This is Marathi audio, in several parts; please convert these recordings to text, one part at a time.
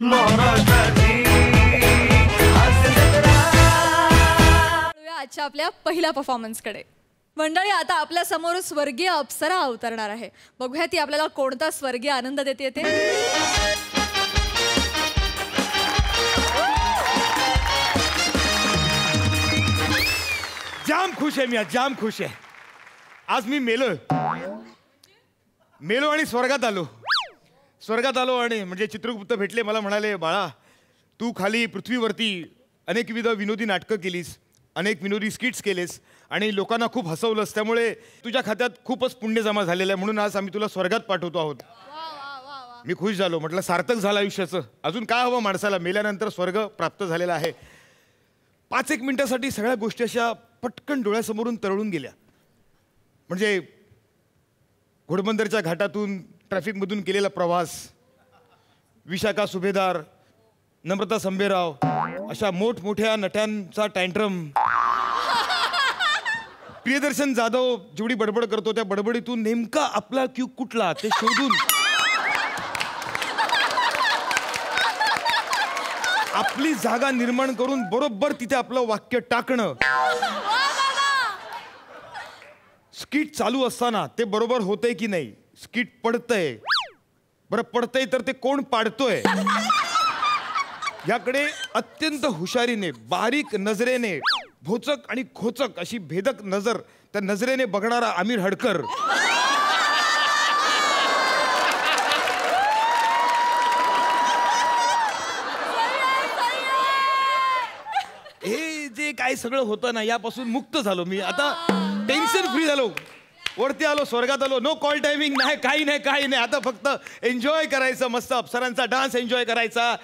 आजच्या आपल्या पहिल्या परफॉर्मन्सकडे. मंडळी, आता आपल्या समोर स्वर्गीय अप्सरा अवतरणार आहे. बघूया ती आपल्याला कोणता स्वर्गीय आनंद देते ते. जाम खुश आहे मी, जाम खुश आहे. आज मी मेलो आणि स्वर्गात आलो आणि म्हणजे चित्रगुप्त भेटले, मला म्हणाले, बाळा तू खाली पृथ्वीवरती अनेकविध विनोदी नाटकं केलीस, अनेक विनोदी स्किट्स केलेस आणि लोकांना खूप हसवलंस, त्यामुळे तुझ्या खात्यात खूपच पुण्य जमा झालेलं आहे, म्हणून आज आम्ही तुला स्वर्गात पाठवतो आहोत. मी खुश झालो. म्हटलं सार्थक झालं आयुष्याचं, अजून काय हवं माणसाला, मेल्यानंतर स्वर्ग प्राप्त झालेला आहे. 5-1 मिनिटासाठी सगळ्या गोष्टी अशा पटकन डोळ्यासमोरून तरळून गेल्या. म्हणजे घोडबंदरच्या घाटातून ट्रॅफिकमधून केलेला प्रवास, विशाखा सुभेदार, नम्रता संभेराव अशा मोठमोठ्या नट्यांचा टँट्रम, प्रियदर्शन जाधव जेवढी बडबड करतो त्या बडबडीतून नेमका आपला क्यू कुठला ते शोधून आपली जागा निर्माण करून बरोबर तिथे आपलं वाक्य टाकणं. स्किट चालू असताना ते बरोबर होतंय की नाही, स्किट पडतंय, बरं पडतंय तर ते कोण पाडतोय याकडे अत्यंत हुशारीने, बारीक नजरेने, भोचक आणि खोचक अशी भेदक नजर त्या नजरेने बघणारा आमिर हडकर. हे जे काय सगळं होतं ना, यापासून मुक्त झालो मी. आता टेन्शन फ्री झालो, वरती आलो, स्वर्गात आलो. नो कॉल टायमिंग नाही, काही नाही. आता फक्त एन्जॉय करायचं, मस्त अप्सरांचा डान्स एन्जॉय करायचा.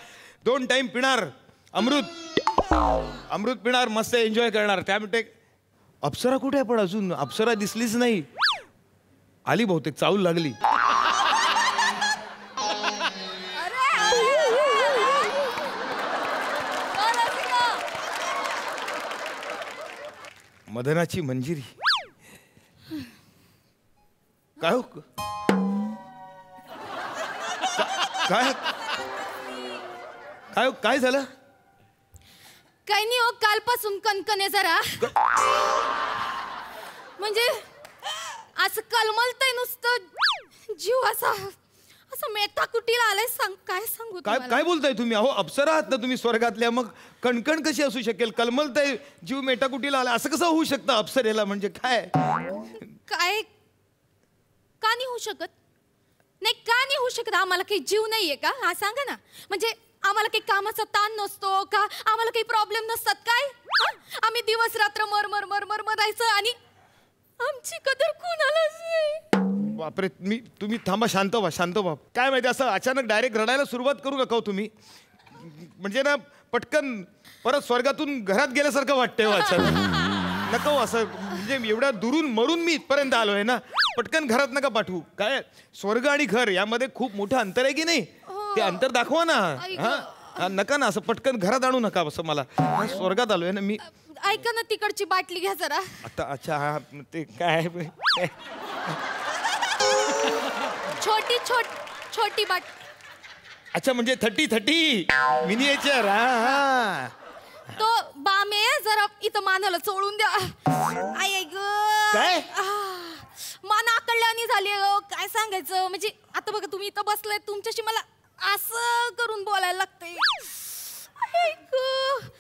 2 टाइम पिणार अमृत पिणार, मस्त एन्जॉय करणार. त्यामुळे अप्सरा कुठे आहे, पण अजून अप्सरा दिसलीच नाही. आली बहुतेक, चावल लागली. मदनाची मंजिरी. काय हो, काय झालं? काही नाही हो, कालपासून कणकणे जरा, म्हणजे असं कलमलतय नुसतं, जीव असा मेटाकुटीला आलाय. काय सांगू काय बोलताय तुम्ही? अहो अप्सरा आहात ना तुम्ही स्वर्गातल्या, मग कणकण कशी असू शकेल? कलमलतय, जीव मेटाकुटीला आला, असं कसं होऊ शकतं अप्सरेला? म्हणजे काय का नाही होऊ शकत? नाही, का नाही होऊ शकत? आम्हाला काही जीव नाहीये का? हा सांगा ना. म्हणजे आम्हाला काही कामाचा ताण नसतो का? आम्हाला काही प्रॉब्लेम नसतात काय? आम्ही दिवस रात्र मरायचं आणि आमची कदर कोणालाच नाही. बापरे, तुम्ही थांबा, शांत व्हा. काय माहिती, असं अचानक डायरेक्ट रडायला सुरुवात करू नका तुम्ही. म्हणजे ना पटकन परत स्वर्गातून घरात गेल्यासारखं वाटतंय अचानक. नको असं, म्हणजे एवढ्या दुरून मरून मी इथपर्यंत आलोय ना, पटकन घरात नका पाठवू. काय स्वर्ग आणि घर यामध्ये खूप मोठं अंतर आहे की नाही? ते अंतर दाखवा ना. हा, नका ना असं पटकन घरात आणू नका असं. मला स्वर्गात आलोय ना मी. ऐका ना, तिकडची बाटली घ्या जरा. आता अच्छा, हा ते काय छोटी बाट. अच्छा, म्हणजे 30 मिनिएचर. हा, तो बामे जरा इथं मानाला चोळून द्या. काय मान आकडल्याने झाली. काय सांगायचं, म्हणजे आता बघा तुम्ही इथं बसलाय, तुमच्याशी मला असं करून बोलायला लागतंय.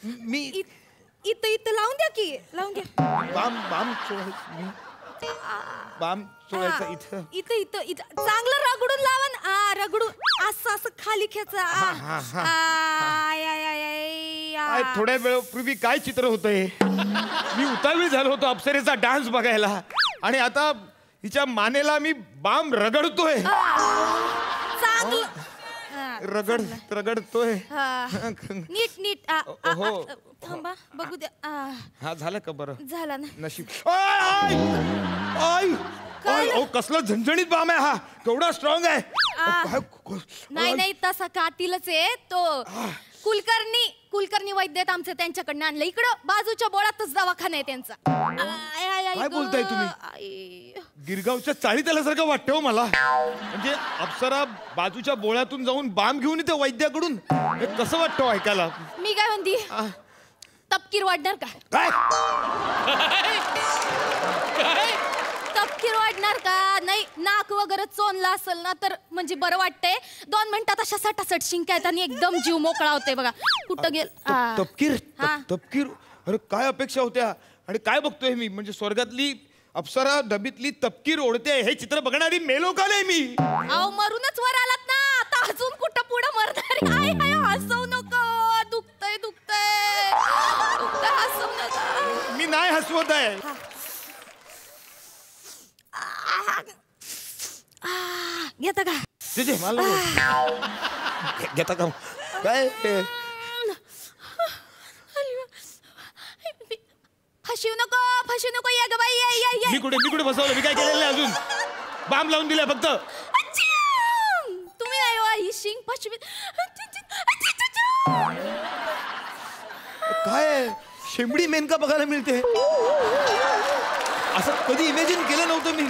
मी इथं लावून द्या की, लावून द्या. बाम चोळायचं इथं चांगलं रगडून लावा ना. रगडून असं खाली खेचा. थोड्या वेळापूर्वी काय चित्र होतंय? मी उतावीळ झालो होतो अप्सरेचा डान्स बघायला आणि आता हिच्या मानेला मी बाम रगडतोय. रगडतोय. नीट थांबा, बघू द्या. हा, झालं का? बरं झाला ना. नशीब. कसलं झणझणीत बाम आहे हा, केवढा स्ट्रॉंग आहे. नाही, तसा कातीलच आहे तो. कुलकर्णी वैद्य आमचं त्यांच्याकडनं आणलं. इकडं बाजूच्या बोळातच दवाखाना आहे त्यांचा. काय बोलताय तुम्ही? आई. गिरगावच्या चाळीत आल्यासारखं वाटतं हो मला. म्हणजे अप्सरा बाजूच्या बोळ्यातून जाऊन बाम घेऊन येते वैद्याकडून. हे कसं वाटतं ऐकायला? मी काय म्हणती तपकीर वाढणार का? काय तपकीर वाढणार का? नाही नाक वगैरे चोनला असेल ना तर म्हणजे बरं वाटतंय. 2 मिनिटात अशा सटासट शिंक्या येतात आणि एकदम जीव मोकळा होते बघा. कुठं गेल तपकीर हा. तपकीर. अरे काय अपेक्षा होत्या आणि काय बघतोय मी? म्हणजे स्वर्गातली अप्सरा डबीतली तपकीर ओढते हे चित्र बघणारी मेलो का नाही मी? अहो मरूनच वर आलात ना आता अजून कुठं पुढं मरणार? आय हाय हसवू नको. दुखतंय दुखतंय दुखतंय हसवू नका. मी नाही हसवत आहे. घेता का? जे मला घेता का काय? फसू नको या ग बाई या. मी कुठे बसवलं? मी काय केलेलं नाही अजून. बाम लावून दिलाय फक्त. तुम्ही नाही ही शिंग पशवी काय शेंबडी मेनका बघायला मिळते. असं कधी इमॅजिन केलं नव्हतं मी.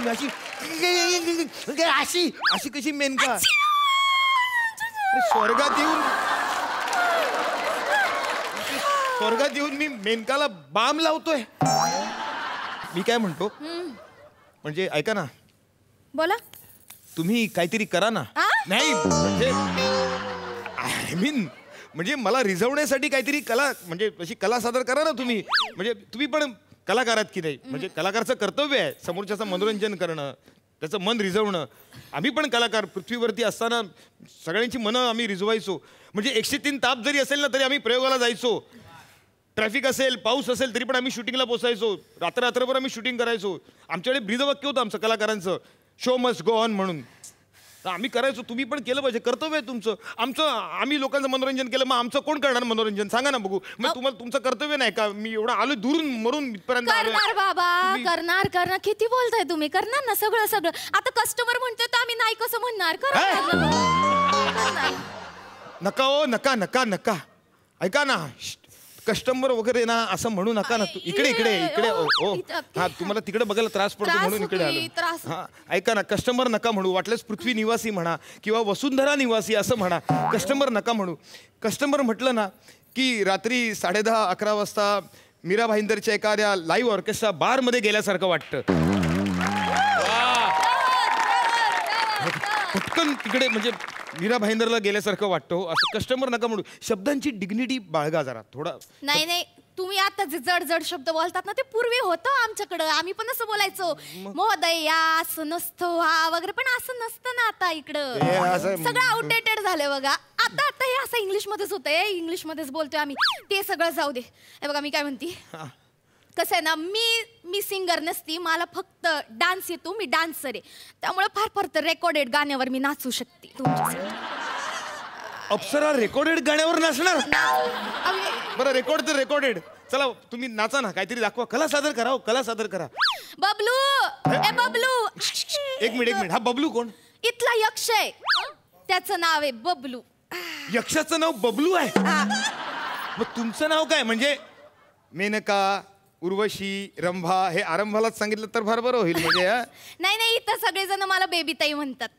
अशी अशी कशी मेनका? स्वर्गात येऊन मी मेनकाला बाम लावतोय. मी काय म्हणतो म्हणजे ऐका ना, बोला. तुम्ही काहीतरी करा ना. नाही म्हणजे आय मीन म्हणजे मला रिझवण्यासाठी काहीतरी कला म्हणजे अशी कला सादर करा ना तुम्ही. म्हणजे तुम्ही पण कलाकार आहात की नाही? म्हणजे कलाकाराचं कर्तव्य आहे समोरच्याचं मनोरंजन करणं, त्याचं मन रिझवणं. आम्ही पण कलाकार पृथ्वीवरती असताना सगळ्यांची मनं आम्ही रिझवायचो. म्हणजे 103 ताप जरी असेल ना तरी आम्ही प्रयोगाला जायचो. ट्रॅफिक असेल पाऊस असेल तरी पण आम्ही शूटिंगला पोसायचो. रात्रभर आम्ही शूटिंग करायचो. आमच्याकडे ब्रीदवाक्य होतं आमचं कलाकारांचं, शो मस्ट गो ऑन म्हणून. तर आम्ही करायचो. तुम्ही पण केलं पाहिजे. कर्तव्य आहे तुमचं. आम्ही लोकांचं मनोरंजन केलं मग आमचं कोण करणार मनोरंजन? सांगा ना बघू. मग तुम्हाला तुमचं कर्तव्य नाही का? मी एवढा आलो दुरून मरून इथपर्यंत करणार बाबा करणार किती बोलताय तुम्ही? करणार ना सगळं. आता कस्टमर म्हणतोय तर आम्ही नाही कसं म्हणणार? करणार. नका हो नका ऐका ना. कस्टमर वगैरे ना असं म्हणू नका ना. इकडे ओ हा तुम्हाला तिकडे बघायला त्रास पडतो म्हणून इकडे आलो. हा ऐका ना, कस्टमर नका म्हणू. वाटल्यास पृथ्वी निवासी म्हणा किंवा वसुंधरा निवासी असं म्हणा. कस्टमर नका म्हणू. कस्टमर म्हटलं ना की रात्री 10:30-11 वाजता मीरा भाईंदरच्या एखाद्या लाईव्ह ऑर्केस्ट्रा बारमध्ये गेल्यासारखं वाटतं. पटकन तिकडे म्हणजे मीरा भाईंदरला गेल्यासारखं वाटतं. असं कस्टमर नका म्हणू. शब्दांची डिग्निटी बाळगा जरा थोडा. नाही तुम्ही आता जे जड जड बोलतात ना ते पूर्वी होतं आमच्याकडं. आम्ही पण असं बोलायचो महोदय या असं नसतं हा वगैरे. पण असं नसतं ना आता इकडं. सगळं आउटडेटेड झालंय बघा. आता हे असं इंग्लिशमध्येच होतंय. इंग्लिशमध्येच बोलतोय आम्ही. ते सगळं जाऊ दे. हे बघा मी काय म्हणते कसं आहे ना मी सिंगर नसती. मला फक्त डान्स येतो. मी डान्सर आहे त्यामुळे फार तर रेकॉर्डेड गाण्यावर मी नाचू शकते तुमच्यासाठी. अप्सरा रेकॉर्डेड गाण्यावर नाचणार? बरं रेकॉर्ड तर रेकॉर्डेड. चला तुम्ही नाचा ना. काहीतरी दाखवा. कला सादर करा. कला सादर करा. बबलू ए बबलू. एक मिनिट. हा बबलू कोण? इथला यक्ष आहे. त्याचं नाव आहे बबलू. यक्षाचं नाव बबलू आहे? मग तुमचं नाव काय? म्हणजे मेनका उर्वशी रंभा हे आरंभालाच सांगितलं तर फार बरं होईल. म्हणजे नाही इथं सगळेजण मला बेबी ताई म्हणतात.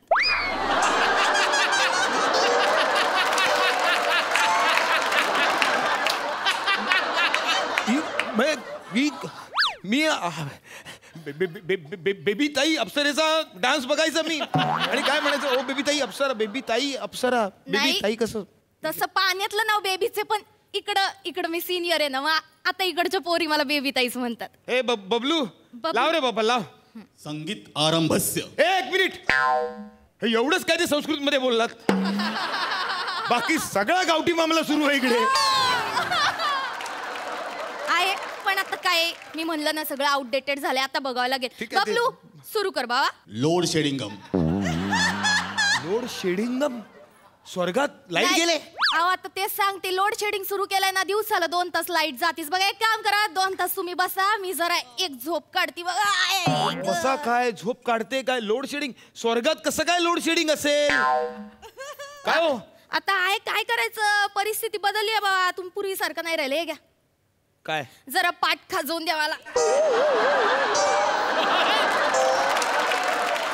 मी बेबी ताई अप्सरेचा डान्स बघायचा मी आणि काय म्हणायचं ओ बेबी ताई अप्सरा बेबी ताई अप्सरा बेबी ताई. कसं तसं पाण्यातलं नाव बेबीचे पण इकडं मी सिनियर आहे ना मग आता इकडच्या पोरी मला बेबी ताईच म्हणतात. ए बबलू लाव रे बाबा लाव. संगीत आरंभस्य. एक मिनिट. हे एवढंच काय ते संस्कृत मध्ये बोललात? बाकी सगळा गावठी मामला सुरू आहे इकडे. आहे पण आता काय मी म्हणलं ना सगळं आउटडेटेड झालंय. आता बघावं लागेल. बबलू सुरू कर बाबा. लोड शेडिंगम. लोड शेडिंगम? स्वर्गात लाईट गेले? अहो आता तेच सांगते. लोड शेडिंग सुरू केलंय ना दिवसाला 2 तास लाईट जातीस. बघा एक काम करा 2 तास तुम्ही बसा. मी जरा एक झोप काढते बघा. बसा काय झोप काढते काय? लोड शेडिंग स्वर्गात कसं काय लोड शेडिंग असेल? काय हो आता आहे काय करायचं? परिस्थिती बदलली आहे बाबा. तुम्ही पूर्वीसारखं नाही राहिले. घ्या काय जरा पाठ खाजवून द्या मला.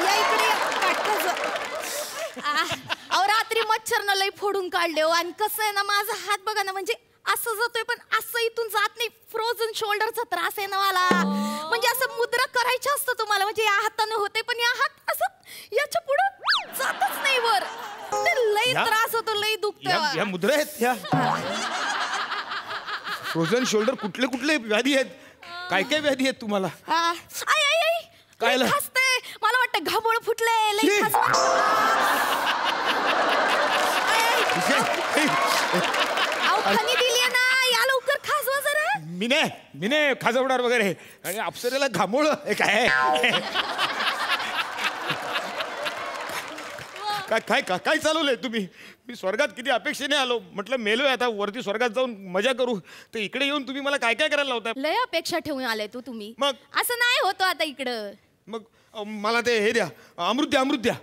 या इकडे या, पाठ खाजव. अहो रात्री मच्छरनं लई फोडून काढले हो. आणि कसं आहे ना, माझा हात बघा ना, म्हणजे असं जातोय पण असं इथून जात नाही. फ्रोझन शोल्डरचा त्रास आहे ना मला. म्हणजे असं मुद्रा करायचं असतं तुम्हाला, म्हणजे या हाताने होते पण या हात असं याच्या पुढे जातच नाही वर. ते लई त्रास होतो, लई दुखतोय. या मुद्रा आहेत ह्या फ्रोझन शोल्डर. कुठले कुठले व्याधी आहेत, काय काय व्याधी आहेत तुम्हाला? काय खासते, मला वाटतं घाबोळ फुटले. लई खास. खनी दिली ना, या लवकर खासवा जरा. मी नाही खाजवणार वगैरे. आणि अप्सरेला घामोळ काय काय काय काय चालवलंय तुम्ही? मी स्वर्गात किती अपेक्षेने आलो, म्हटलं मेलोय आता, वरती स्वर्गात जाऊन मजा करू. तर इकडे येऊन तुम्ही मला काय काय करायला लावताय? लय अपेक्षा ठेवून आले तुम्ही. मग असं नाही होतो आता इकडं. मग मला ते हे द्या, अमृत द्या, अमृत द्या.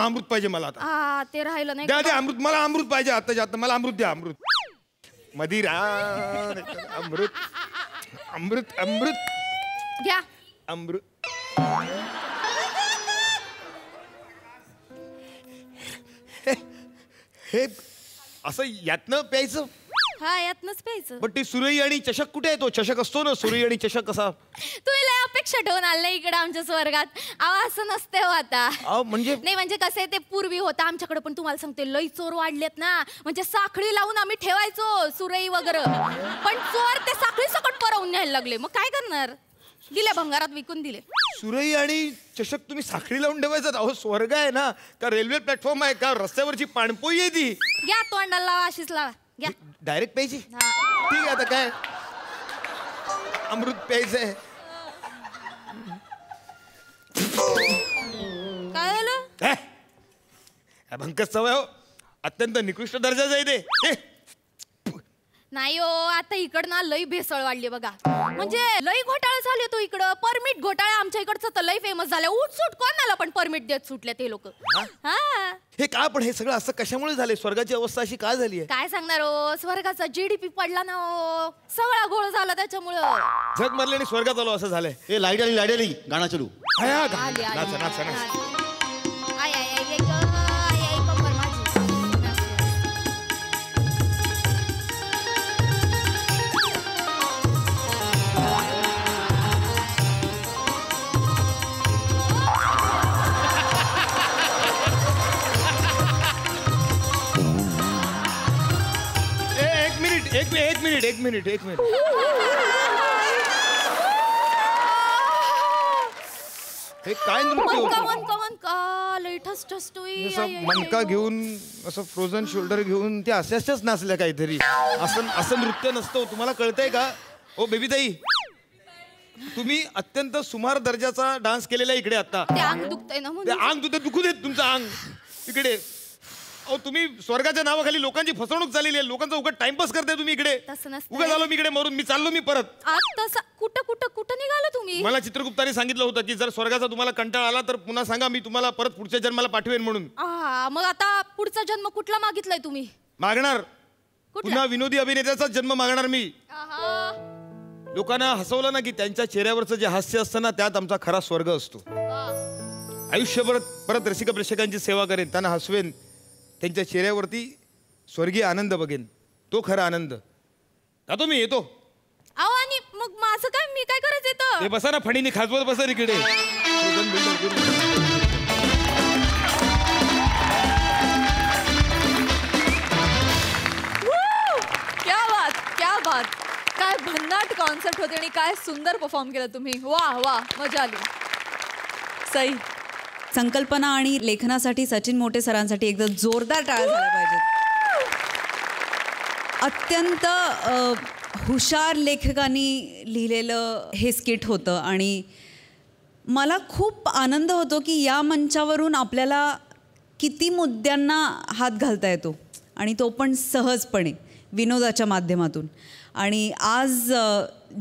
अमृत पाहिजे मला आता. ते राहिलं नाही. द्या द्या अमृत, मला अमृत पाहिजे आताच्या आता. मला अमृत द्या, अमृत. मदिरा, अमृत, अमृत, अमृत घ्या. अमृत. हे असं यातनं प्यायचं? हा, यातनच प्यायचं. पण ती सुरई आणि चषक कुठे आहे? तो चषक असतो ना, सुरई आणि चषक कसा? तुम्ही लय अपेक्षा ठेवून आले इकडे आमच्या स्वर्गात. असं नसते हो आता. म्हणजे नाही, म्हणजे कसं आहे, ते पूर्वी होतं आमच्याकडे, पण तुम्हाला सांगते लई चोर वाढलेत ना. म्हणजे साखळी लावून आम्ही ठेवायचो सुरई वगैरे, पण चोर ते साखळी सकट पळवून न्यायला लागले. मग काय करणार? दिले भंगारात विकून दिले. सुरई आणि चषक तुम्ही साखळी लावून ठेवायचं? अहो स्वर्ग आहे ना, का रेल्वे प्लॅटफॉर्म आहे, का रस्त्यावरची पाणपोई आहे ती? घ्या, तोंडाला लावा, अशीच लावा. घ्या. डायरेक्ट प्यायची? ठीक आहे, आता काय अमृत प्यायचंय. काय झालं? काय भंकस सवय हो, अत्यंत निकृष्ट दर्जाचं आहे ते. नाही हो, आता इकडनं लई भेसळ वाढली बघा. म्हणजे लई घोटाळे झाले तो इकडं. परमिट घोटाळे आमच्या इकडचं तर लई फेमस झालं. उठसूट कोणाला पण परमिट देत सुटले ते लोक. हे का? पण हे सगळं असं कशामुळे झालंय? स्वर्गाची अवस्था अशी का झाली आहे? काय सांगणार हो, स्वर्गाचा GDP पडला ना हो, सगळा घोळ झाला त्याच्यामुळं. झग मारले आणि स्वर्गात आलो असं झालंय. हे लाईट आली गाणं चालू. नाचा नाचा नाचा. एक मिनिट. हे काय नृत्य होतं? मनका घेऊन असं फ्रोझन शोल्डर घेऊन ते अशाच नाचल्या काहीतरी. असं नृत्य नसतं. तुम्हाला कळतंय का? ओ बेबीताई, तुम्ही अत्यंत सुमार दर्जाचा डान्स केलेला इकडे आता. अंग दुखतंय ना म्हणून. अंग दुखू देत तुमचं अंग इकडे. अहो तुम्ही स्वर्गाच्या नावाखाली लोकांची फसवणूक झालेली आहे. लोकांचा उगाच टाइमपास करताय तुम्ही इकडे. उगा झालो मी इकडे मरून. मी चाललो, मी परत. कुठं निघालो तुम्ही? मला चित्रगुप्ताने सांगितलं होतं की जर स्वर्गाचा तुम्हाला कंटाळा आला तर पुन्हा सांगा, मी तुम्हाला परत पुढच्या जन्माला पाठवेन म्हणून. मग आता पुढचा जन्म कुठला मागितलाय तुम्ही? मागणार पुन्हा विनोदी अभिनेत्याचा जन्म मागणार मी. लोकांना हसवलं ना की त्यांच्या चेहऱ्यावरचं जे हास्य असतं ना, त्यात आमचा खरा स्वर्ग असतो. आयुष्यभर परत रसिक प्रेक्षकांची सेवा करेन, त्यांना हसवेन, त्यांच्या चेहऱ्यावरती स्वर्गीय आनंद बघेन. तो खरा आनंद. जातो मी, येतो. आणि मग माझं काय? मी काय करायचं इथं? ते बसा ना, फणीने खाजवत बसा इकडे. क्या बात. काय भन्नाट कॉन्सेप्ट होते आणि काय सुंदर परफॉर्म केलं तुम्ही. वा, मजा आली. सई. संकल्पना आणि लेखनासाठी सचिन मोटे सरांसाठी एकदा जोरदार टाळ्या झाल्या पाहिजेत. अत्यंत हुशार लेखकांनी लिहिलेलं हे स्किट होतं आणि मला खूप आनंद होतो की या मंचावरून आपल्याला किती मुद्द्यांना हात घालता येतो आणि तो पण सहजपणे विनोदाच्या माध्यमातून. आणि आज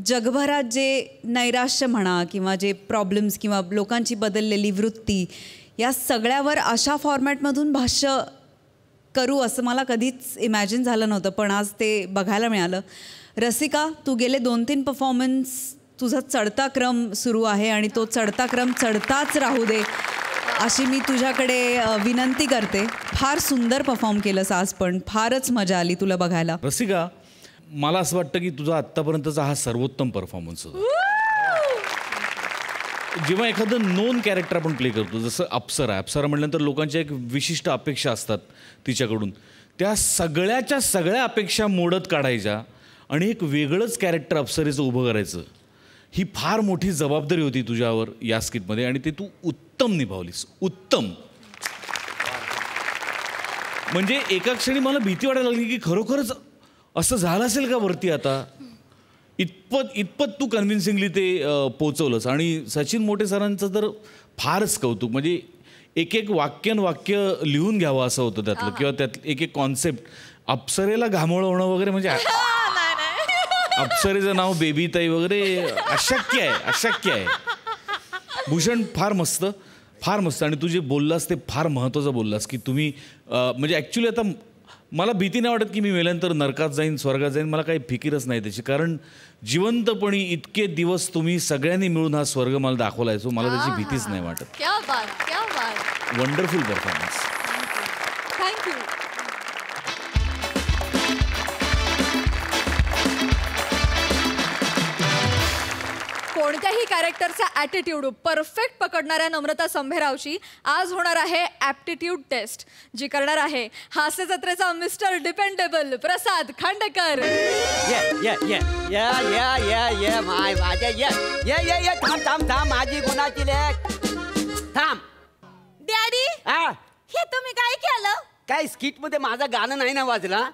जगभरात जे नैराश्य म्हणा किंवा जे प्रॉब्लेम्स किंवा लोकांची बदललेली वृत्ती, या सगळ्यावर अशा फॉर्मॅटमधून भाष्य करू असं मला कधीच इमॅजिन झालं नव्हतं, पण आज ते बघायला मिळालं. रसिका, तू गेले 2-3 परफॉर्मन्स तुझा चढता क्रम सुरू आहे आणि तो चढता क्रम चढताच राहू दे अशी मी तुझ्याकडे विनंती करते. फार सुंदर परफॉर्म केलंस आज, पण फारच मजा आली तुला बघायला. रसिका, मला असं वाटतं की तुझा आत्तापर्यंतचा हा सर्वोत्तम परफॉर्मन्स होता. जेव्हा एखादं नोन कॅरेक्टर आपण प्ले करतो, जसं अप्सरा म्हटल्यानंतर लोकांच्या एक विशिष्ट अपेक्षा असतात तिच्याकडून, त्या सगळ्याच्या सगळ्या अपेक्षा मोडत काढायच्या आणि एक वेगळंच कॅरेक्टर अप्सरेचं उभं करायचं, ही फार मोठी जबाबदारी होती तुझ्यावर या स्किटमध्ये आणि ते तू उत्तम निभावलीस. उत्तम. म्हणजे एका क्षणी मला भीती वाटायला लागली की खरोखरच असं झालं असेल का वरती आता. इतपत तू कन्व्हिन्सिंगली ते पोचवलंस. आणि सचिन मोटे सरांचं तर फारच कौतुक. म्हणजे एक वाक्य लिहून घ्यावं असं होतं त्यातलं, किंवा त्यात एक कॉन्सेप्ट. अप्सरेला घामोळवणं वगैरे म्हणजे अप्सरेचं नाव बेबीताई वगैरे अशक्य आहे. भूषण, फार मस्त. आणि तू जे बोललास ते फार महत्त्वाचं बोललास की तुम्ही म्हणजे ॲक्च्युली आता मला भीती नाही वाटत की मी मेल्यानंतर नरकात जाईन, स्वर्गात जाईन, मला काही फिकीरच नाही त्याची. कारण जिवंतपणी इतके दिवस तुम्ही सगळ्यांनी मिळून हा स्वर्ग मला दाखवलाय, सो मला त्याची भीतीच नाही वाटत. क्या बात. Wonderful performance. थँक्यू. कोणत्याही कॅरेक्टरचा ॲटिट्यूड परफेक्ट पकडणाऱ्या नम्रता संभेरावशी आज होणार आहे ॲप्टिट्यूड टेस्ट, जी करणार आहे हास्य जत्रेचा मिस्टर डिपेंडेबल प्रसाद खांडेकर. थांब माझी गुणाची लेक. थांब डॅडी, हे तुम्ही काय केलं? काय स्किट मध्ये माझं गाणं नाही ना वाजला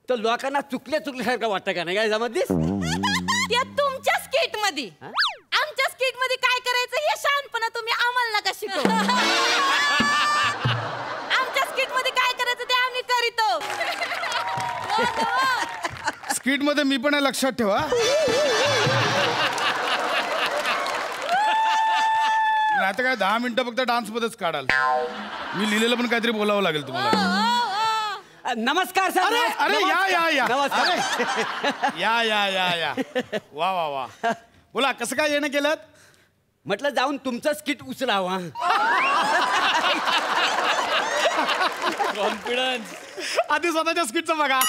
तर लोकांना चुकल्यासारखं वाटतं का नाही? काय समजलीस? ते तुमच्या स्किट मध्ये. आमच्या स्किट मध्ये काय करायचं हे शहाणपणा तुम्ही आम्हाला नका शिकवू. आमच्या स्किट मध्ये काय करायचं ते आम्ही करीतो. स्किट मध्ये मी पण आहे, लक्षात ठेवा. आता काय 10 मिनिटं फक्त डान्स मध्येच काढाल. मी लिहिलेलं पण काहीतरी बोलावं लागेल तुम्हाला. नमस्कार सर. अरे या नमस्कार. या वा. बोला, कसं काय येणं केलं? म्हटलं जाऊन तुमचं स्किट उचलावा. कॉन्फिडन्स. आधी स्वतःच्या स्किटचं बघा.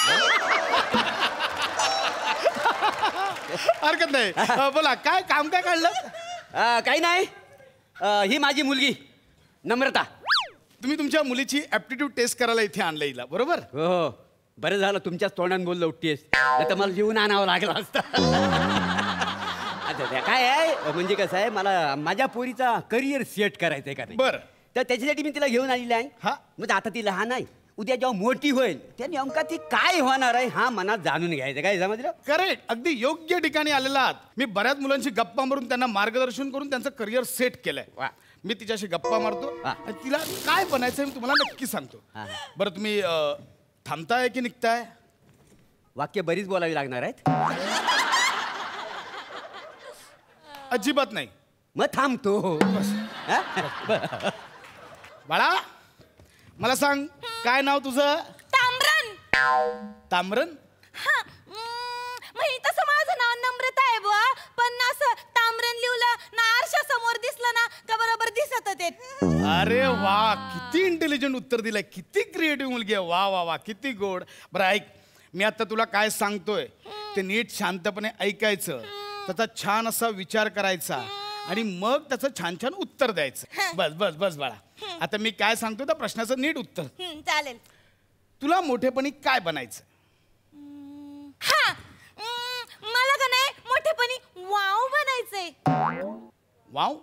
हरकत नाही. बोला, काय काम काय काढलं? काही नाही. ही माझी मुलगी नम्रता. तुम्ही तुमच्या मुलीची ॲप्टिट्यूड टेस्ट करायला इथे आणलं हिला, बरोबर? हो, बरं झालं तुमच्याच तोंडाने बोललो उठतेस, नाही तर मला जीवन आणावं लागलं असतं. आता काय आहे म्हणजे कसं आहे, मला माझ्या पोरीचा करिअर सेट करायचंय का नाही. बरं. तर त्याच्यासाठी मी तिला घेऊन आलेली आहे. हा. म्हणजे आता ती लहान आहे, उद्या जेव्हा मोठी होईल त्या नेमका ती काय होणार आहे हा मनात जाणून घ्यायचं. काय समजलं? करेक्ट. अगदी योग्य ठिकाणी आलेला आहात. मी बऱ्याच मुलांशी गप्पा मारून त्यांना मार्गदर्शन करून त्यांचं करिअर सेट केलंय. वा. मी तिच्याशी गप्पा मारतो हा. आणि तिला काय बनायचंय मी तुम्हाला नक्की सांगतो. बरं, तुम्ही थांबताय की निघताय? वाक्य बरीच बोलावी लागणार आहेत. अजिबात नाही. मग थांबतो. बाळा, मला सांग, काय नाव तुझं? ताम्रन. ताम्रन? म्हणजे तसं माझं नाव नम्रता आहे बुवा, पण असं ताम्रन लिहलं ना आरशा समोर दिसलं ना का बरोबर दिसत ते. अरे वा, किती इंटेलिजंट उत्तर दिलंय. किती क्रिएटिव्ह मुलगी आहे. वा, किती गोड. बरं ऐक, मी आता तुला काय सांगतोय ते नीट शांतपणे ऐकायचं, त्याचा छान असा विचार करायचा आणि मग त्याचं छान उत्तर द्यायचं. बस बाळा. आता मी काय सांगतो त्या प्रश्नाचं नीट उत्तर. चालेल. तुला मोठेपणी काय बनायचं? मला का नाही मोठेपणी वाव बनायचंय. वाव?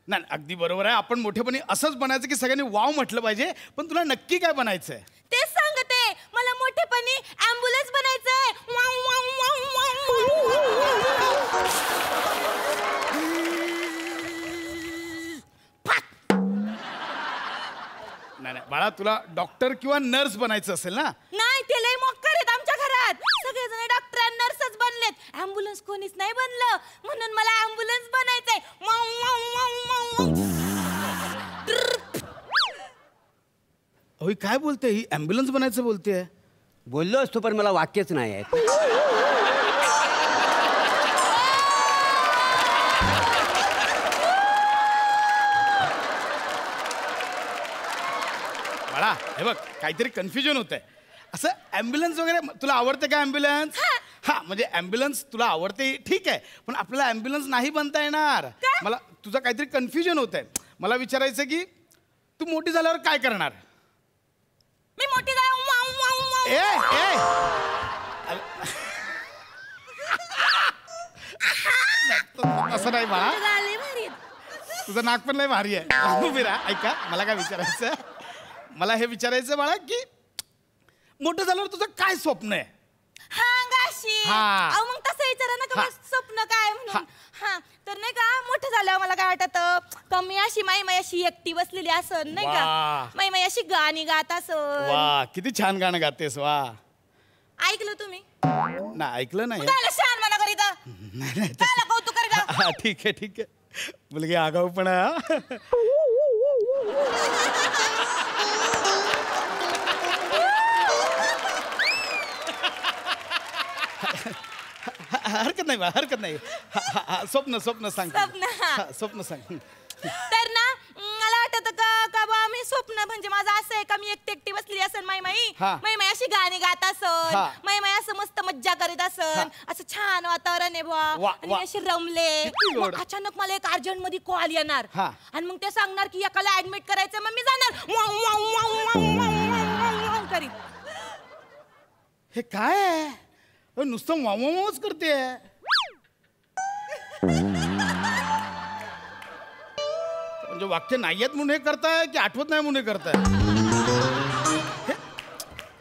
नाही, अगदी बरोबर आहे. आपण मोठेपणी असंच बनायचं की सगळ्यांनी वाव म्हटलं पाहिजे. पण तुला नक्की काय बनायचंय? तेच सांगते, मला मोठेपणी ॲम्ब्युलन्स बनायचंय. नाही बाळा, तुला डॉक्टर किंवा नर्स बनायचं असेल ना? नाही, ते लय मोक्कर आहेत आमच्या घरात. सगळेजण डॉक्टर आणि नर्सच बनलेत. ॲम्ब्युलन्स कोणीच नाही बनलं, म्हणून मला ॲम्ब्युलन्स बनायचंय. अहो, काय बोलते ही? ॲम्ब्युलन्स बनायचं बोलतेय. बोललो असतो पण मला वाक्यच नाही आहे. हे बघ काहीतरी कन्फ्युजन होत आहे. असं ॲम्ब्युलन्स वगैरे तुला आवडते का ॲम्ब्युलन्स? हा म्हणजे ॲम्ब्युलन्स तुला आवडते ठीक आहे, पण आपल्याला ॲम्ब्युलन्स नाही बनता येणार. मला तुझं काहीतरी कन्फ्युजन होत आहे. मला विचारायचं की तू मोठी झाल्यावर काय करणार? मी मोठी झाल्यावर ए ए असं नाही बाळा, झाले भारी. तुझं नाक पण लय भारी आहे. उभी राहा, ऐका मला काय विचारायचं. मला हे विचारायचं बाळा की मोठं झाल्यावर तुझं काय स्वप्न आहे? हा मग तसं विचारा ना का स्वप्न काय म्हणून. हा तर नाही का मोठं झाल्यावर मला काय वाटत कमी अशी माई अशी एकटी बसलेली असन नाही का, माई अशी गाणी गात असन. वा किती छान गाणं गातेस. वा ऐकलं तुम्ही? ना ऐकलं नाही. काय शान म्हणा करीता नाही नाही काय कौतुक करीता. हा ठीक आहे ठीक आहे. मुलगी आगाऊ पण आहे. हरकत नाही बा हरकत नाही. स्वप्न स्वप्न सांग. स्वप्न सांग. तर ना मला वाटत का बा मी स्वप्न म्हणजे माझं असं आहे का मी एकटी बसलेली असन माई अशी गाणी गात असन, माई असं मस्त मज्जा करीत असन, असं छान वातावरण आहे बुवा आणि असे रमले. मग अचानक मला एक अर्जंट मध्ये कॉल येणार आणि मग ते सांगणार की एकाला ऍडमिट करायचं. मग मी जाणार करीत. हे काय आहे? नुसतं वावच करते. म्हणजे वाक्य नाही आहेत म्हणून हे करताय की आठवत नाही म्हणून हे करताय?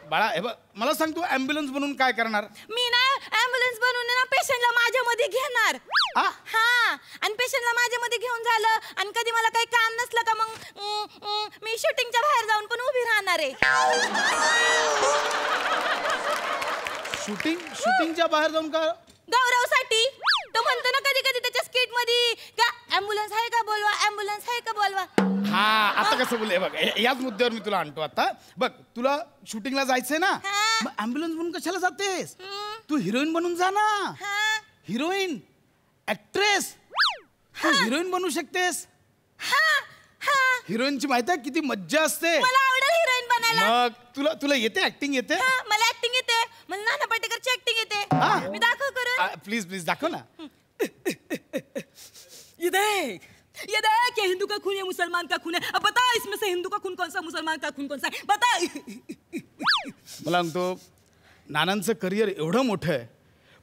बाळा हे बघ मला सांग तू ॲम्ब्युलन्स बनवून काय करणार? मी ना ॲम्ब्युलन्स बनवून ना पेशंटला माझ्या मध्ये घेणार. हा आणि पेशंटला माझ्या मध्ये घेऊन झालं आणि कधी मला काही काम नसलं का मग मी शूटिंगच्या बाहेर जाऊन पण उभी राहणार आहे. शूटिंगच्या बाहेर जाऊन का? गौरवसाठी. तो म्हणतो ना कधी कधी त्याच्या स्किट मध्ये का ॲम्ब्युलन्स आहे का बोलवा, ॲम्ब्युलन्स आहे का बोलवा. हा आता कसं बोलले बघ याच मुद्द्यावर मी तुला आणतो. आता बघ तुला शूटिंगला जायचंय ना, मग ॲम्ब्युलन्स बनून कशाला जातेस? तू हिरोईन बनून जा ना. हिरोईन ऍक्ट्रेस तू हिरोईन बनू शकतेस. हिरोईनची माहिती आहे किती मज्जा असते. मला आवडेल हिरोईन बनायला. मग तुला येते ऍक्टिंग येते? मला ऍक्टिंग येते. मला नाना पाटेकरची ऍक्टिंग येते. मी दाखव करून. प्लीज दाखव ना. ये देख ये हिंदू का खून है मुसलमान का खून है. अब बता इसमें से हिंदू का खून कौन सा, मुसलमान का खून कौन सा है बता. मला सांगतो नानांचं करिअर एवढं मोठं आहे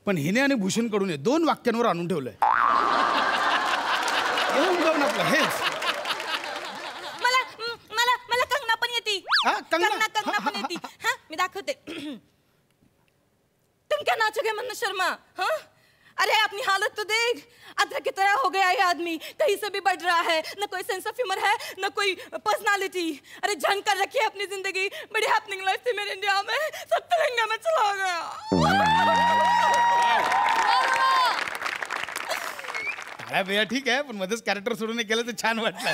पण हिने आणि भूषण कडून 2 वाक्यांवर आणून ठेवलंय. हेच मला कंगना पण येते. कंगना पण येते. मी दाखवते. तुम क्या नाचोगे मन्ना शर्मा? अरे अपनी हालत तो देख, अदरक की तरह हो गया ये आदमी, कहीं से भी बढ़ रहा है, न कोई सेंस ऑफ ह्यूमर है न कोई पर्सनालिटी. अरे झंड कर रखी है अपनी जिंदगी. बड़ी हैपनिंग लाइफ थी मेरे इंडिया में, सब तिरंगे में चला गया. भैया ठीक आहे पण मध्येच कॅरेक्टर सोडून केलं तर छान वाटलं.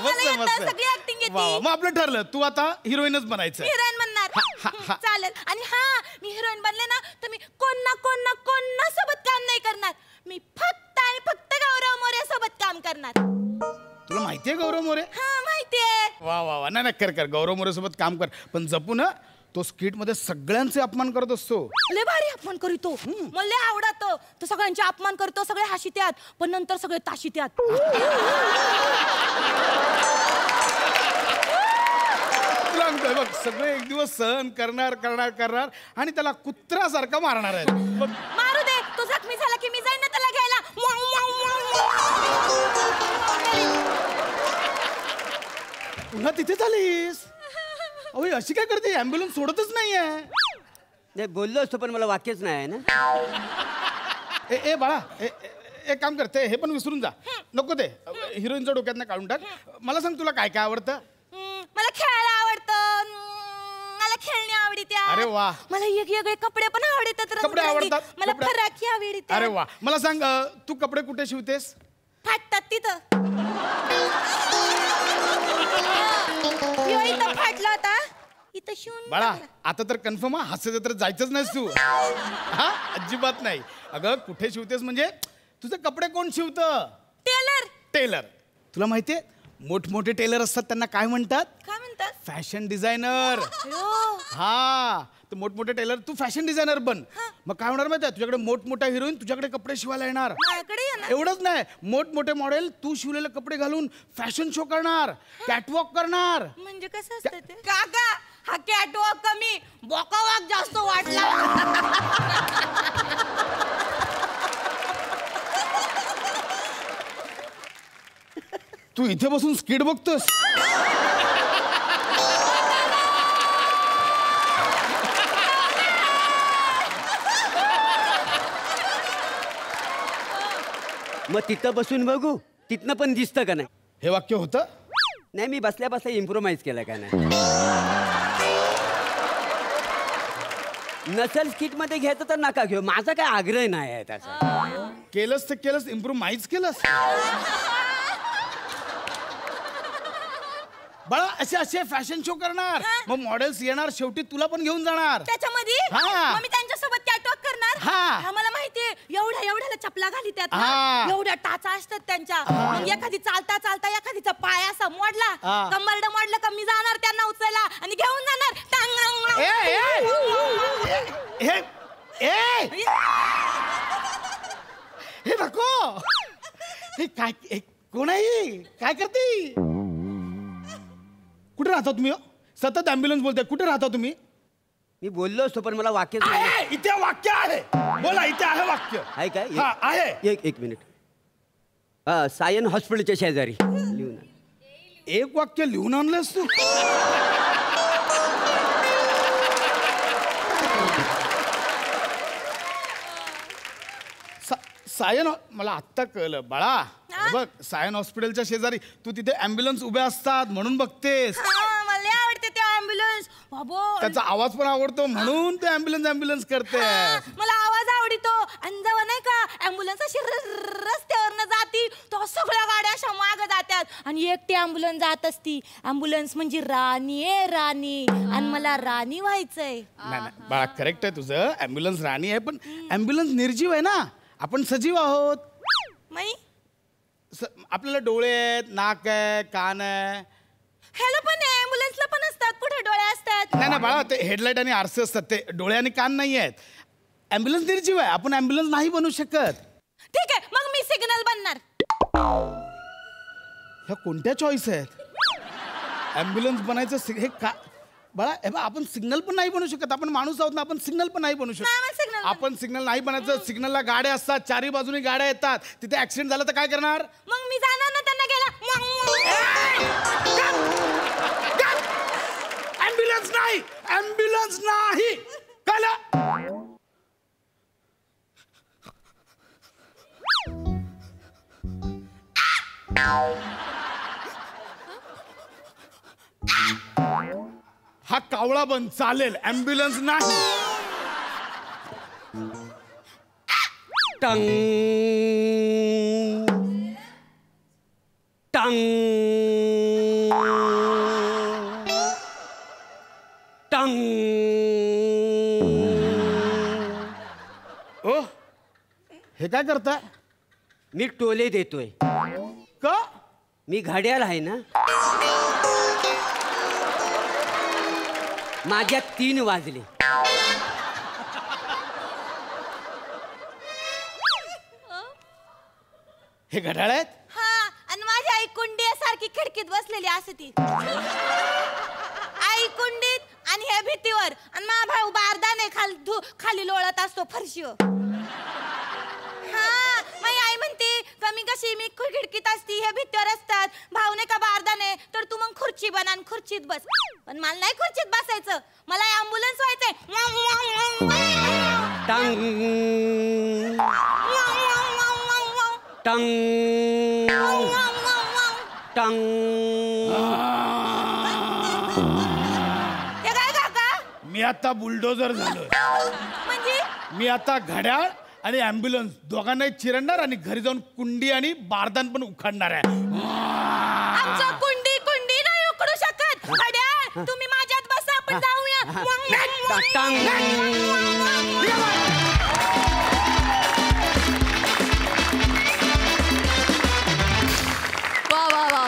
मस्त सगळी ऍक्टिंग येते. मग आपलं ठरलं तू आता हिरोईनच बनायचं. हिरोईन बनणार. चालेल. आणि मी हिरोईन बनले ना तर मी कोण ना सोबत काम नाही करणार. मी फक्त आणि फक्त गौरव मोरे सोबत काम करणार. तुला माहितीये गौरव मोरे? माहितीये. वा नाही कर गौरव मोरे सोबत काम कर पण जपू ना. तो स्किट मध्ये सगळ्यांचे अपमान करत असतो. लय भारी अपमान करीतो. मला लय आवडतो. तो सगळ्यांचे अपमान करतो. सगळे हसित्यात पण नंतर सगळे ताशित्यात. बघ सगळे एक दिवस सहन करणार आणि त्याला कुत्र्यासारखा मारणार आहे. मारू दे. तो जखमी झाला की मी जाईन ना त्याला घ्यायला. पुन्हा तिथे झालीस. अहो अशी काय करते? ॲम्ब्युलन्स सोडतच नाहीये. नाही बोललो असतो पण मला वाक्यच नाही आहे ना. ए बाळा एक काम करते हे पण विसरून जा. नको ते हिरोईनच्या डोक्यातनं काढून टाक. मला सांग तुला काय काय आवडतं? मला खेळायला आवडतं. मला खेळणी आवडतात. अरे वा. मला वेगवेगळे कपडे पण आवडतात. कपडे आवडतात. मला फराकी आवडतात. अरे वा. मला सांग तू कपडे कुठे शिवतेस? फाटतात तिथं. इथं फाटला होता इथं शिवून. बाळा आता तर कन्फर्म हास्य तर जायचंच नाहीस तू. हा अजिबात नाही. अगं कुठे शिवतेस म्हणजे तुझे कपडे कोण शिवतं? टेलर. तुला माहितीये मोठमोठे टेलर असतात त्यांना काय म्हणतात? काय म्हणतात? Fashion designer. हा, तर मोठमोठे टेलर, तू फॅशन डिझायनर बन. मग काय होणार माहिती आहे, तुझ्याकडे मोठमोठ्या हिरोईन तुझ्याकडे कपडे शिवायला येणार. माझ्याकडे येणार? एवढंच नाही, मोठमोठे मॉडेल तू शिवलेले कपडे घालून फॅशन शो करणार, कॅटवॉक करणार. म्हणजे कसं असतं ते? काका, हा कॅटवॉक कमी, बॉकावॉक जास्त वाटला. तू इथे बसून स्किट बघतोस? मग तिथं बसून बघू, तिथनं पण दिसतं का नाही? हे वाक्य होतं? नाही, मी बसल्या बसल्या इम्प्रोमाइज केलं का नाही. नसल स्किट मध्ये घ्यायचं तर नका घेऊ, माझा काय आग्रह नाही आहे त्याचा. केलंस तर केलंस, इम्प्रोमाइज केलंस. बाळा, असे असे फॅशन शो करणार, मग मॉडेल्स येणार, शेवटी तुला पण घेऊन जाणार त्याच्यामध्ये हा. मग मी त्यांच्यासोबत कॅटवॉक करणार. हा. मला माहितीये, एवढ्याला चपला घाली त्यात ना. हा. एवढ्या टाचा असतात त्यांच्या. मग एखादी चालता चालता एखादीचा पाय असा मोडला, हा. कंबरड मोडलं का मी जाणार त्यांना उचलायला आणि घेऊन जाणार. हे नको. हे काय, कोण आहे? काय करते? कुठे राहता तुम्ही? सतत ॲम्ब्युलन्स बोलताय. कुठे राहता तुम्ही? मी बोललो असतो पण मला वाक्य आहे, इथे वाक्य आहे. बोला, इथे आहे वाक्य. आहे काय? हा, आहे. एक मिनिट. सायन हॉस्पिटलच्या शेजारी लिहून आण. एक वाक्य लिहून आणलंस तू? सायन, मला आत्ता कळलं बाळा. हे बघ, सायन हॉस्पिटलच्या शेजारी तू तिथे ॲम्ब्युलन्स उभ्या असतात म्हणून बघतेस. मला आवडते ते ॲम्ब्युलन्स. बाबो, त्याचा आवाज पण आवडतो म्हणून ते ॲम्ब्युलन्स करते. मला आवाज आवडतो. आणि जेव्हा नाही का ॲम्ब्युलन्स अशी रस्त्यावरनं जाती, तो सगळ्या गाड्या अशा माग जातात आणि एकटी ॲम्ब्युलन्स जात असती. ॲम्ब्युलन्स म्हणजे राणी आहे, राणी. आणि मला राणी व्हायचंय. नाही बाळा, करेक्ट आहे तुझं. ॲम्ब्युलन्स राणी आहे, पण ॲम्ब्युलन्स निर्जीव आहे ना, आपण सजीव आहोत. माई, आपल्याला डोळे आहेत, नाक आहे, कान आहे. ह्याला पण ॲम्ब्युलन्सला पण असतात. कुठे डोळे असतात? नाही बाळा, ते हेडलाईट आणि आरसे असतात, ते डोळे आणि कान नाही आहेत. ॲम्ब्युलन्स निर्जीव आहे, आपण ॲम्ब्युलन्स नाही बनवू शकत. ठीक आहे, मग मी सिग्नल बनणार. ह्या कोणत्या चॉईस आहेत? ॲम्ब्युलन्स बनायचं हे का बाळा? हे बघ, आपण सिग्नल पण नाही बनवू शकत. आपण माणूस आहोत ना, आपण सिग्नल पण नाही बनवू नाही, मला शकत. signal आपण सिग्नल नाही बनायचं. सिग्नलला गाड्या असतात, चारी बाजूनी गाड्या येतात. तिथे ऍक्सिडेंट झाला तर काय करणार? मग मी जाणार ना त्यांना घ्यायला. ॲम्ब्युलन्स नाही, ॲम्ब्युलन्स नाही. कळलं? हा कावळा बन चालेल, ॲम्ब्युलन्स नाही. टंग टंग टंग. ओ, हे काय करताय? मी टोले देतोय. का? मी घड्याळ आहे ना. माझ्या 3 वाजले. हे घड्याळ आहेत? हा, आणि माझी आई कुंडीसारखी खिडकीत बसलेली असती. आई कुंडीत आणि हे भीतीवर, आणि माझा भाऊ बारदाने खाली लोळत असतो फरशीवर. हा, माझी आई म्हणते कमी कशी मी खिडकीत असती, हे भीतीवर असतात. भाऊ नाही का बारदाने, तर तू मग खुर्ची बन आणि खुर्चीत बस. पण मला नाही खुर्चीत बसायचं, मला ॲम्ब्युलन्स व्हायचंय. टंग टंग टंग. हे काय काका? मी आता बुलडोजर झालोय. म्हणजे मी आता घड्याळ आणि ॲम्ब्युलन्स दोघांनाही चिरडणार आणि घरी जाऊन कुंडी आणि बारदान पण उखाडणार आहे. आमचं कुंडी नाही उकडू शकत. घड्याळ, तुम्ही माझ्यात बसा, आपण जाऊया. वा वा वा.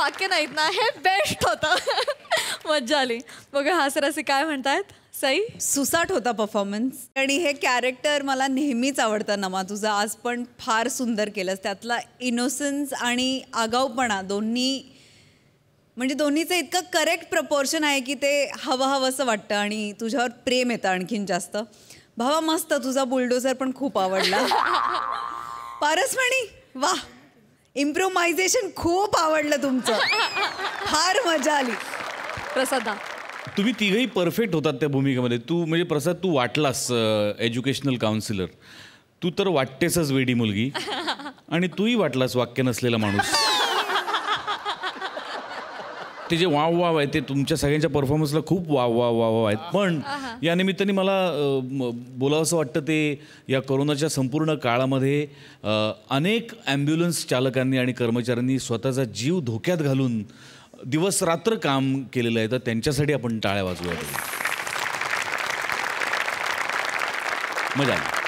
वाक्य नाहीत ना, हे बेस्ट होतं. मज्जा आली. बघा हास्यरसिक काय म्हणतायत. सई, सुसाट होता परफॉर्मन्स आणि हे कॅरेक्टर मला नेहमीच आवडतं नमा. तुझं आज पण फार सुंदर केलंस. त्यातला इनोसन्स आणि आगाऊपणा दोन्ही, म्हणजे दोन्हीचं इतकं करेक्ट प्रपोर्शन आहे की ते हवंसं वाटतं आणि तुझ्यावर प्रेम येतं आणखीन जास्त. भावा मस्त, तुझा बुलडोझर पण खूप आवडला. पारसमणी वा, इम्प्रोव्हायझेशन खूप आवडलं तुमचं, फार मजा आली. प्रसादा, तुम्ही तिघही परफेक्ट होतात त्या भूमिकेमध्ये. तू म्हणजे प्रसाद, तू वाटलास एज्युकेशनल काउन्सिलर, तू तर वाटतेसच वेडी मुलगी, आणि तूही वाटलास वाक्य नसलेला माणूस. ते जे वाव वाव आहे ते तुमच्या सगळ्यांच्या परफॉर्मन्सला खूप वाव आहेत. पण या निमित्ताने मला बोलावं असं वाटतं, ते या कोरोनाच्या संपूर्ण काळामध्ये अनेक ॲम्ब्युलन्स चालकांनी आणि कर्मचाऱ्यांनी स्वतःचा जीव धोक्यात घालून दिवस रात्र काम केलेलं आहे, तर त्यांच्यासाठी आपण टाळ्या वाजवूया. मजा आली.